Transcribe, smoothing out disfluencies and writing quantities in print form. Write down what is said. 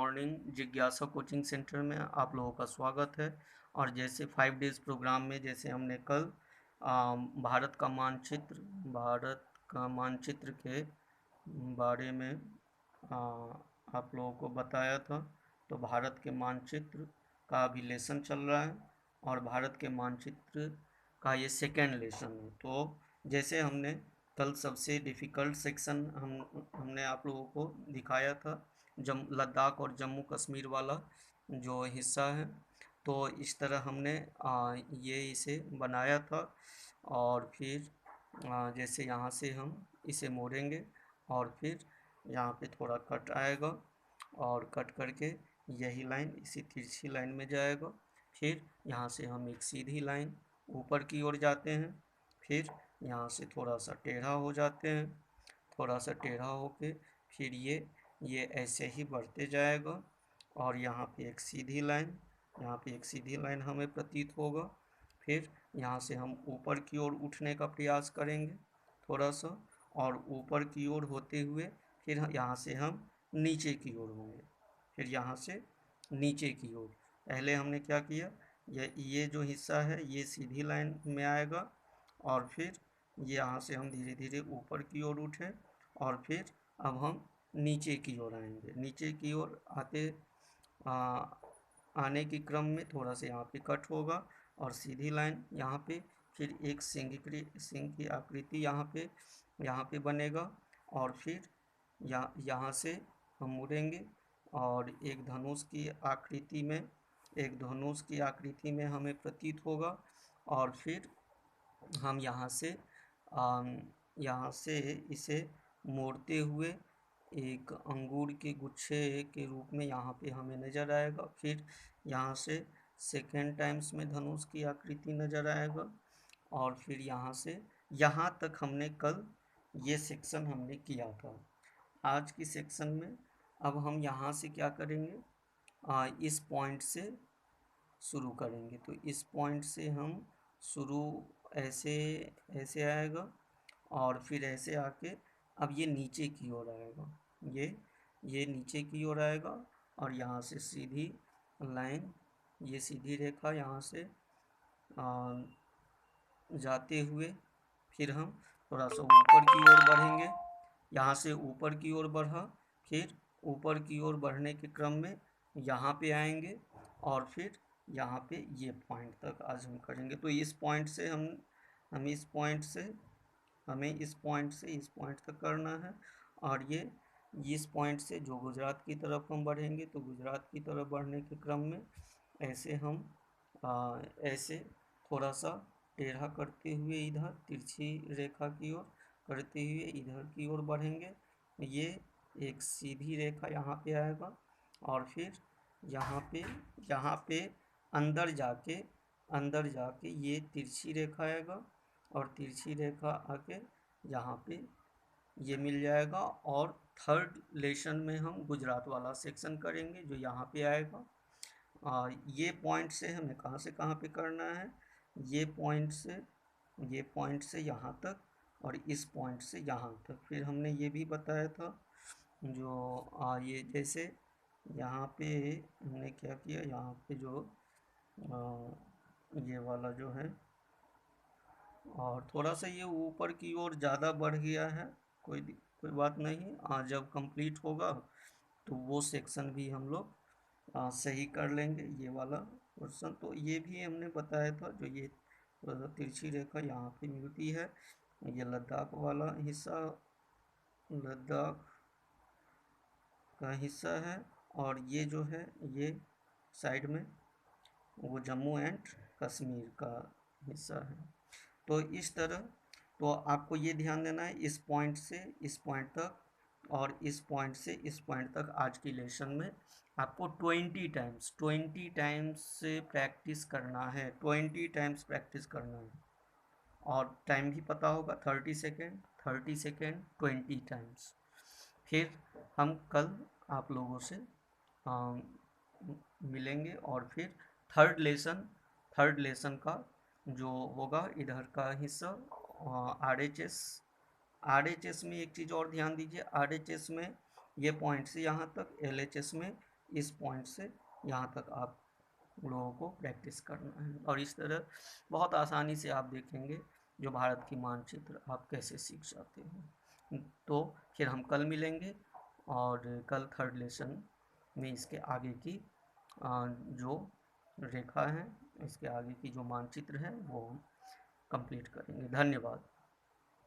Morning. जिज्ञासा coaching centre में आप लोगों का स्वागत है। और जैसे 5 डेज़ प्रोग्राम में जैसे हमने कल भारत का मानचित्र के बारे में आप लोगों को बताया था। तो भारत के मानचित्र का अभी लेसन चल रहा है और भारत के मानचित्र का ये सेकेंड लेसन है। तो जैसे हमने कल सबसे डिफ़िकल्ट सेक्शन हमने आप लोगों को दिखाया था, लद्दाख और जम्मू कश्मीर वाला जो हिस्सा है। तो इस तरह हमने ये इसे बनाया था। और फिर जैसे यहाँ से हम इसे मोड़ेंगे और फिर यहाँ पे थोड़ा कट आएगा और कट करके यही लाइन इसी तिरछी लाइन में जाएगा। फिर यहाँ से हम एक सीधी लाइन ऊपर की ओर जाते हैं। फिर यहाँ से थोड़ा सा टेढ़ा हो जाते हैं, थोड़ा सा टेढ़ा होके फिर ये ऐसे ही बढ़ते जाएगा। और यहाँ पे एक सीधी लाइन, यहाँ पे एक सीधी लाइन हमें प्रतीत होगा। फिर यहाँ से हम ऊपर की ओर उठने का प्रयास करेंगे थोड़ा सा, और ऊपर की ओर होते हुए फिर यहाँ से हम नीचे की ओर होंगे। फिर यहाँ से नीचे की ओर पहले हमने क्या किया, ये जो हिस्सा है ये सीधी लाइन में आएगा और फिर यहाँ से हम धीरे धीरे ऊपर की ओर उठे और फिर अब हम नीचे की ओर आएंगे। नीचे की ओर आने के क्रम में थोड़ा सा यहाँ पे कट होगा और सीधी लाइन यहाँ पे, फिर एक सिंह की आकृति यहाँ पे बनेगा। और फिर यहाँ से हम मुड़ेंगे और एक धनुष की आकृति में हमें प्रतीत होगा। और फिर हम यहाँ से इसे मोड़ते हुए एक अंगूर के गुच्छे के रूप में यहाँ पे हमें नज़र आएगा। फिर यहाँ से सेकेंड टाइम्स में धनुष की आकृति नज़र आएगा। और फिर यहाँ तक हमने कल ये सेक्शन हमने किया था। आज की सेक्शन में अब हम यहाँ से क्या करेंगे, इस पॉइंट से शुरू करेंगे। तो इस पॉइंट से हम शुरू ऐसे आएगा और फिर ऐसे आके अब ये नीचे की ओर आएगा, ये नीचे की ओर आएगा। और यहाँ से सीधी लाइन, ये सीधी रेखा यहाँ से जाते हुए फिर हम थोड़ा सा ऊपर की ओर बढ़ेंगे। यहाँ से ऊपर की ओर बढ़ा, फिर ऊपर की ओर बढ़ने के क्रम में यहाँ पे आएंगे और फिर यहाँ पे ये पॉइंट तक आज हम करेंगे। तो इस पॉइंट से हमें इस पॉइंट से इस पॉइंट तक करना है। और इस पॉइंट से जो गुजरात की तरफ हम बढ़ेंगे, तो गुजरात की तरफ बढ़ने के क्रम में ऐसे हम ऐसे थोड़ा सा टेढ़ा करते हुए इधर तिरछी रेखा की ओर करते हुए इधर की ओर बढ़ेंगे। ये एक सीधी रेखा यहाँ पे आएगा और फिर यहाँ पे अंदर जाके ये तिरछी रेखा आएगा और तिरछी रेखा आके यहाँ पे ये मिल जाएगा। और थर्ड लेसन में हम गुजरात वाला सेक्शन करेंगे जो यहाँ पे आएगा। ये पॉइंट से हमें कहाँ पे करना है, ये पॉइंट से यहाँ तक और इस पॉइंट से यहाँ तक। फिर हमने ये भी बताया था जो ये जैसे यहाँ पे हमने क्या किया, यहाँ पे जो ये वाला जो है और थोड़ा सा ये ऊपर की ओर ज़्यादा बढ़ गया है, कोई बात नहीं। जब कंप्लीट होगा तो वो सेक्शन भी हम लोग सही कर लेंगे, ये वाला क्वेश्चन। तो ये भी हमने बताया था जो ये तिरछी रेखा यहाँ पे मिलती है, ये लद्दाख वाला हिस्सा, लद्दाख का हिस्सा है। और ये जो है ये साइड में वो जम्मू एंड कश्मीर का हिस्सा है। तो इस तरह तो आपको ये ध्यान देना है इस पॉइंट से इस पॉइंट तक और इस पॉइंट से इस पॉइंट तक आज की लेसन में आपको 20 टाइम्स से प्रैक्टिस करना है, 20 टाइम्स प्रैक्टिस करना है। और टाइम भी पता होगा 30 सेकेंड 20 टाइम्स। फिर हम कल आप लोगों से मिलेंगे और फिर थर्ड लेसन का जो होगा इधर का हिस्सा RHS में एक चीज़ और ध्यान दीजिए, RHS में ये पॉइंट से यहाँ तक, LHS में इस पॉइंट से यहाँ तक आप लोगों को प्रैक्टिस करना है, और इस तरह बहुत आसानी से आप देखेंगे जो भारत की मानचित्र आप कैसे सीख जाते हैं। तो फिर हम कल मिलेंगे, और कल थर्ड लेसन में इसके आगे की जो रेखा है, इसके आगे की जो मानचित्र है वो कंप्लीट करेंगे। धन्यवाद।